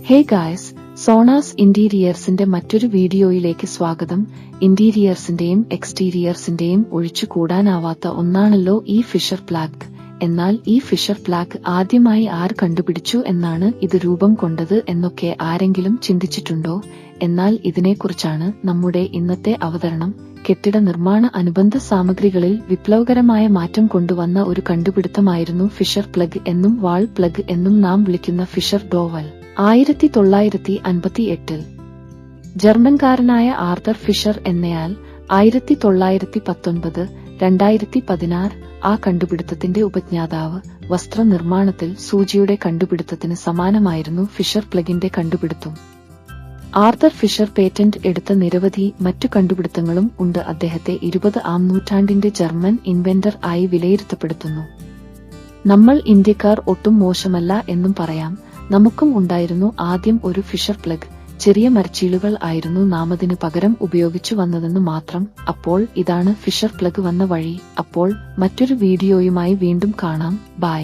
Hey guys, സോണാസ് ഇന്റീരിയേഴ്സിന്റെ മറ്റൊരു വീഡിയോയിലേക്ക് സ്വാഗതം. ഇന്റീരിയേഴ്സിന്റെയും എക്സ്റ്റീരിയേഴ്സിന്റെയും ഒഴിച്ചുകൂടാനാവാത്ത ഒന്നാണല്ലോ ഈ ഫിഷർ പ്ലാഗ്. എന്നാൽ ഈ ഫിഷർ പ്ലാഗ് ആദ്യമായി ആർ കണ്ടുപിടിച്ചു എന്നാണ് ഇത് രൂപം കൊണ്ടത് എന്നൊക്കെ ആരെങ്കിലും ചിന്തിച്ചിട്ടുണ്ടോ? എന്നാൽ ഇതിനെക്കുറിച്ചാണ് നമ്മുടെ ഇന്നത്തെ അവതരണം. കെട്ടിട നിർമ്മാണ അനുബന്ധ സാമഗ്രികളിൽ വിപ്ലവകരമായ മാറ്റം കൊണ്ടുവന്ന ഒരു കണ്ടുപിടുത്തമായിരുന്നു ഫിഷർ പ്ലഗ് എന്നും വാൾ പ്ലഗ് എന്നും നാം വിളിക്കുന്ന ഫിഷർ ഡോവൽ. 1958 ജർമ്മൻകാരനായ ആർതർ ഫിഷർ എന്നയാൾ 1919 2016 ആ കണ്ടുപിടുത്തത്തിന്റെ ഉപജ്ഞാതാവ്. വസ്ത്രനിർമ്മാണത്തിൽ സൂചിയുടെ കണ്ടുപിടുത്തത്തിന് സമാനമായിരുന്നു ഫിഷർ പ്ലഗിന്റെ കണ്ടുപിടുത്തം. ആർതർ ഫിഷർ പേറ്റന്റ് എടുത്ത നിരവധി മറ്റു കണ്ടുപിടുത്തങ്ങളും ഉണ്ട്. അദ്ദേഹത്തെ 20-ാം നൂറ്റാണ്ടിന്റെ ജർമ്മൻ ഇൻവെന്റർ ആയി വിലയിരുത്തപ്പെടുന്നു. നമ്മൾ ഇന്ത്യക്കാർ ഒട്ടും മോശമല്ല എന്നും പറയാം. നമുക്കും ഉണ്ടായിരുന്നു ആദ്യം ഒരു ഫിഷർ പ്ലഗ്. ചെറിയ മരച്ചീളുകൾ ആയിരുന്നു നാമതിനു പകരം ഉപയോഗിച്ചു വന്നതെന്ന് മാത്രം. അപ്പോൾ ഇതാണ് ഫിഷർ പ്ലഗ് വന്ന വഴി. അപ്പോൾ മറ്റൊരു വീഡിയോയുമായി വീണ്ടും കാണാം. ബൈ.